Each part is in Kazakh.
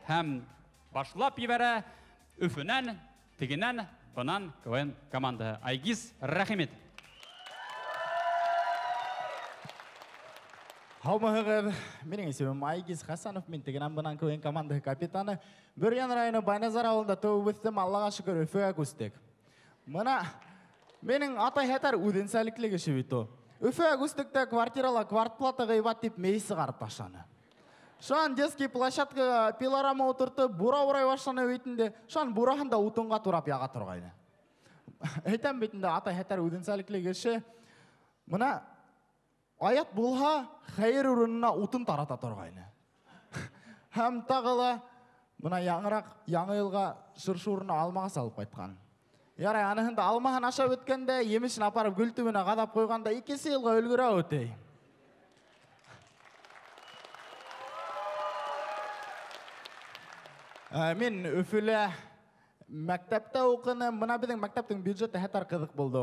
hem başlap ебәрә Өфінен, тегінен, бұнан КВН команда. Айгиз, рәхимет. Хаумағығыр, менің есімім Айгиз Хасанов, мен тегінен бұнан КВН команда капитаны. Бүрген райыны Байназар ауылында туып өттім, Аллаға шүкір Өфіға көстік. Мұна менің атай хәтар үден сәліклігі шевіті. Өфіға көстікті квартирала квартплата ғайбат деп мейсі қарып ташаны. Шан детский площадка пилорама отырты, бура урай башаны өйтінде, шан бурахында утынға турап яға тұрғайды. Әйтен бетінде атай хәтар үден сәліклігі ше, мұна аят болға қайыр ұрынына утын тарата тұрғайды. Хәм тағыла мұна яңы елға шыршурына алмаға салып қайтқан. Ярай, анығында алмағын аша өткенде, емешін апарып гүлтүбіні қадап қойғанда 2 елға өлгіра өтей. Мен Өфілі мәктәпті оқыны, мұна біздің мәктәптің бюджеті хәтар қызық болды.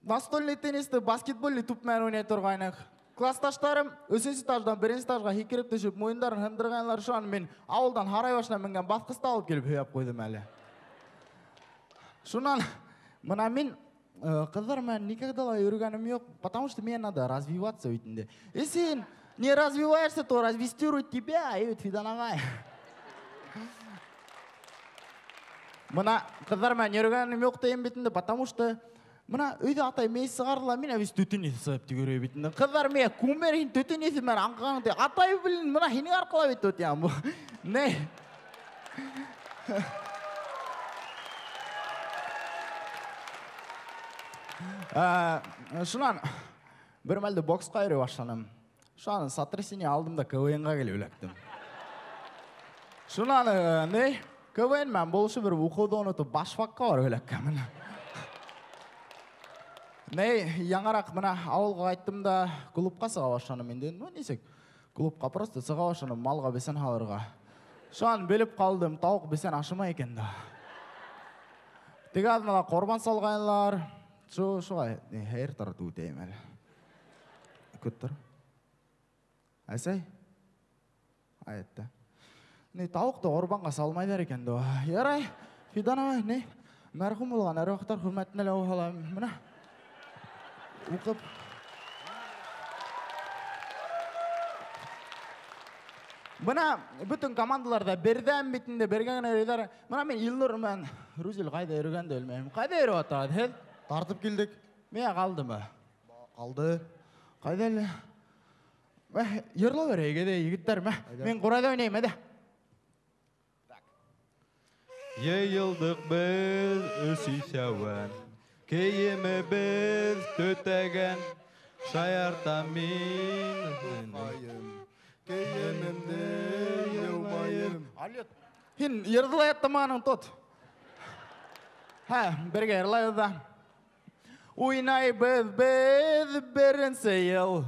Настольный теннисті, баскетболы туп мән ойнай тұрғайнық. Классташтарым 3-ші стаждан 1-ші стажға хекеріп түшіп, мойындарын хындырғанлар шуан мен ауылдан харай башына мінген басқысты алып келіп өйіп қойдым әлі. Шунан, мұна мен қыздар мән никогда өргенім yok, потому что мне надо развиваться өйтінде. Сен не развиваешься, то развестирует тебя, өйт Фидан ағай. Мұна қыздар мән өргенім yok дейін бетінде, потому что мұна өйді атай мейсі қарыла, мен әвес төтін есі сығып түгірі бетінде. Қыздар мен көмерін төтін есі мән аңқағын атай білін, мұна хені арқыла бет өт ян бұл. Не? Шунан, бір мәлді боксқа үйрі башаным. Шунан сатресіне алдым да КВН-ға келі өләктім. Шунан, не? КВН мән болушы бір ұқуды оны башфаққа бар өләккәмін. Не, яңарақ мұна ауылға айттым да клубқа сыға башаным енден. Ну, несек, клубқа просто сыға башаным малға бесен халырға. Шунан беліп қалдым, тауық бесен ашыма екен да. Теге адмала қорбан салғайынлар. Шуға, әйір тарату өтейім әлі. Көт тұр. Әсәй? Айетті. Тауықты орбанға салмайдар екен да. Ярай, Фидан ағай, не? Мәрхум болған әруақтар құрмәттін әлі оғалам. Мұна? Уқып. Бұна бүтін командаларда берден бетінде берген өрейдер. Мұна мен Илнұр мен Рузел қайда өрігенді өлмеймін. Қайда өрі атады? Тартып келдік. Мен қалды ма? Қалды. Қайда әлі? Ерлау өрейге де егіттер ме? Мен құрайда ойнайым әді. Yayıldık biz üsüseven, keyimi biz tütegen, şayartamin. Keyimimde yılmayım. Alyot. Hin yerdilay attımağının tut. Ha, birge yerdilay da. Oynay biz birinci yıl.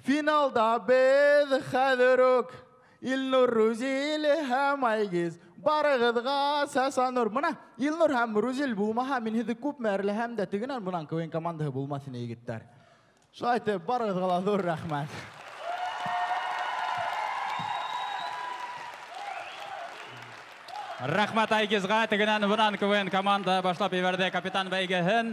Finalda biz Xadiruk. İlnur Ruzeli hem Aygiz. Barıgıdğa Sasanur. Buna İlnur hem Ruzeli bulmaha min hidi kup merli hem de tiginen bunan köyün komandığı bulmasını yigitler. Şayet barıgıdğa dur rahmet. Рахмат Айгизға, тегінен бұнан КВН команда башлап ебәрді капитан бәйгіхін.